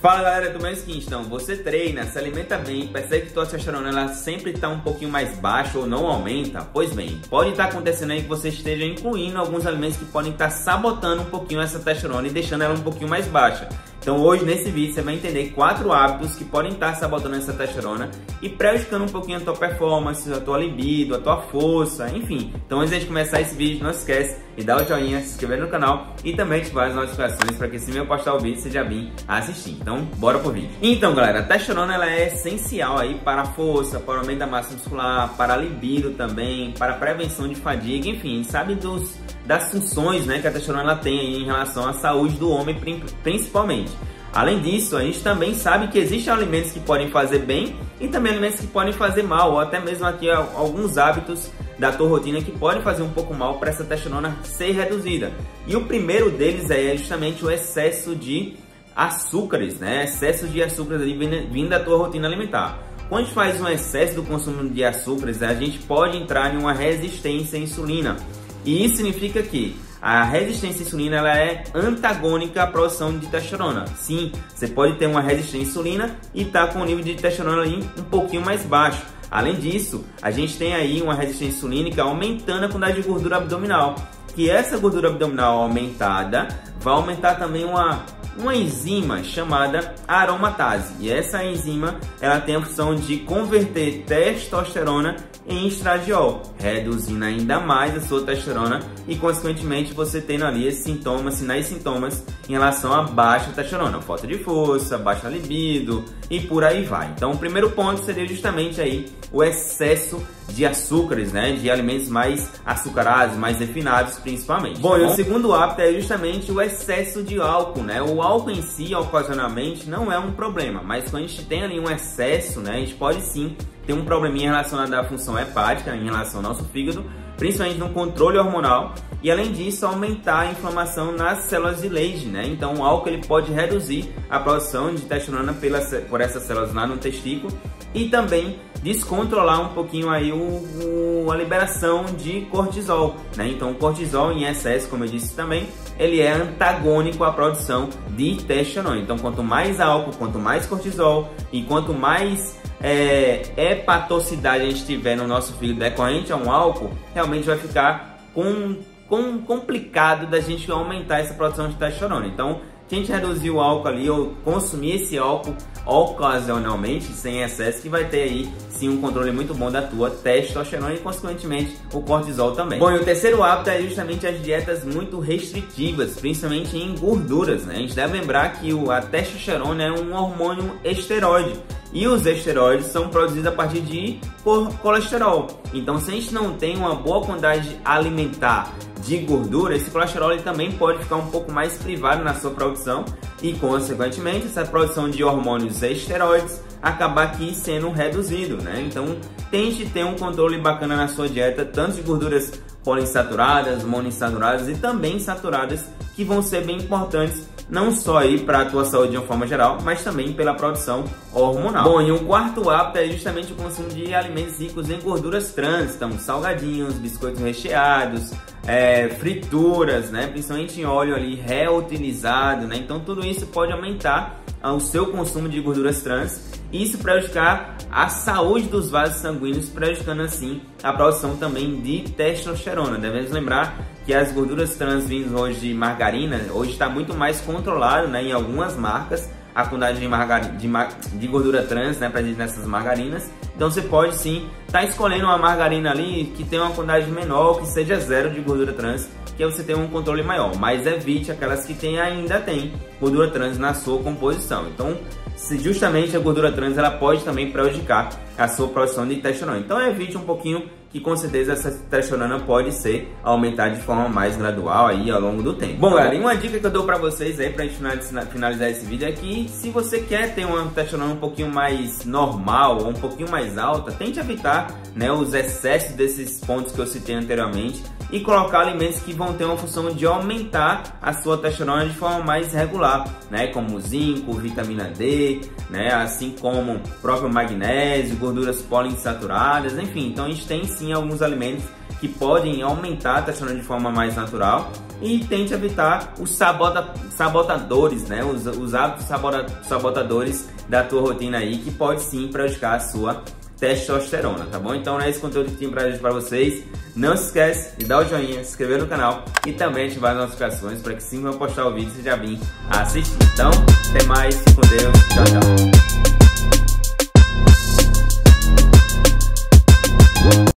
Fala galera do meu skin, então você treina, se alimenta bem, percebe que tua testosterona ela sempre está um pouquinho mais baixa ou não aumenta? Pois bem, pode estar acontecendo aí que você esteja incluindo alguns alimentos que podem estar sabotando um pouquinho essa testosterona e deixando ela um pouquinho mais baixa. Então hoje nesse vídeo você vai entender 4 hábitos que podem estar sabotando essa testosterona e prejudicando um pouquinho a tua performance, a tua libido, a tua força, enfim. Então antes de começar esse vídeo, não esquece de dar o joinha, se inscrever no canal e também ativar as notificações para que se eu postar o vídeo você já vir assistir. Então bora pro vídeo. Então galera, a testosterona ela é essencial aí para a força, para o aumento da massa muscular, para a libido também, para a prevenção de fadiga, enfim, sabe das funções, né, que a testosterona ela tem aí em relação à saúde do homem principalmente. Além disso, a gente também sabe que existem alimentos que podem fazer bem e também alimentos que podem fazer mal, ou até mesmo aqui alguns hábitos da tua rotina que podem fazer um pouco mal para essa testosterona ser reduzida. E o primeiro deles é justamente o excesso de açúcares, né? Excesso de açúcares ali vindo da tua rotina alimentar. Quando a gente faz um excesso do consumo de açúcares, a gente pode entrar em uma resistência à insulina. E isso significa que a resistência à insulina ela é antagônica à produção de testosterona. Sim, você pode ter uma resistência à insulina e estar com o nível de testosterona ali um pouquinho mais baixo. Além disso, a gente tem aí uma resistência insulínica aumentando a quantidade de gordura abdominal. Que essa gordura abdominal aumentada vai aumentar também uma enzima chamada aromatase. E essa enzima ela tem a função de converter testosterona em estradiol, reduzindo ainda mais a sua testosterona e consequentemente você tendo ali esses sintomas, sinais e sintomas em relação a baixa testosterona, falta de força, baixa libido e por aí vai. Então o primeiro ponto seria justamente aí o excesso de açúcares, né, de alimentos mais açucarados, mais refinados principalmente. Bom, e o segundo hábito é justamente o excesso de álcool, né? O álcool em si, ocasionalmente, não é um problema, mas quando a gente tem ali um excesso, né, a gente pode sim ter um probleminha relacionado à função hepática, em relação ao nosso fígado, principalmente no controle hormonal, e além disso aumentar a inflamação nas células de Leydig, né? Então o álcool ele pode reduzir a produção de testosterona por essas células lá no testículo e também descontrolar um pouquinho aí a liberação de cortisol, né? Então o cortisol em excesso, como eu disse também, ele é antagônico à produção de testosterona. Então quanto mais álcool, quanto mais cortisol e quanto mais hepatosidade a gente tiver no nosso fígado decorrente a um álcool, realmente vai ficar complicado da gente aumentar essa produção de testosterona. Então, se a gente reduzir o álcool ali ou consumir esse álcool ocasionalmente, sem excesso, que vai ter aí sim um controle muito bom da tua testosterona e consequentemente o cortisol também. Bom, e o terceiro hábito é justamente as dietas muito restritivas, principalmente em gorduras, né? A gente deve lembrar que a testosterona é um hormônio esteroide. E os esteroides são produzidos a partir de colesterol. Então, se a gente não tem uma boa quantidade alimentar de gordura, esse colesterol ele também pode ficar um pouco mais privado na sua produção e, consequentemente, essa produção de hormônios esteroides acabar aqui sendo reduzido, né? Então, tente ter um controle bacana na sua dieta, tanto de gorduras poliinsaturadas, monoinsaturadas e também saturadas, que vão ser bem importantes não só aí para a tua saúde de uma forma geral, mas também pela produção hormonal. Bom, e o quarto hábito é justamente o consumo de alimentos ricos em gorduras trans, então salgadinhos, biscoitos recheados, frituras, né, principalmente em óleo ali reutilizado, né? Então tudo isso pode aumentar o seu consumo de gorduras trans e isso prejudicar a saúde dos vasos sanguíneos, prejudicando assim a produção também de testosterona. Devemos lembrar que as gorduras trans vindas hoje de margarina, hoje está muito mais controlado, né, em algumas marcas, a quantidade de gordura trans, né, presente nessas margarinas. Então você pode sim estar escolhendo uma margarina ali que tem uma quantidade menor, que seja zero de gordura trans, que você tem um controle maior, mas evite aquelas que ainda tem gordura trans na sua composição. Então, justamente a gordura trans ela pode também prejudicar a sua produção de testosterona. Então evite um pouquinho, que com certeza essa testosterona pode ser aumentar de forma mais gradual aí ao longo do tempo. Bom galera, e uma dica que eu dou pra vocês aí pra gente finalizar esse vídeo é que se você quer ter uma testosterona um pouquinho mais normal ou um pouquinho mais alta, tente evitar, né, os excessos desses pontos que eu citei anteriormente e colocar alimentos que vão ter uma função de aumentar a sua testosterona de forma mais regular, né, como zinco, vitamina D, né, assim como o próprio magnésio, gorduras poliinsaturadas, enfim. Então a gente tem sim alguns alimentos que podem aumentar a testosterona de forma mais natural, e tente evitar os sabotadores, né? Os hábitos sabotadores da tua rotina aí, que pode sim prejudicar a sua testosterona, tá bom? Então é esse conteúdo que tinha pra vocês. Não se esquece de dar o joinha, se inscrever no canal e também ativar as notificações para que assim que eu postar o vídeo você já vir assistir. Então, até mais, fique com Deus, tchau, tchau.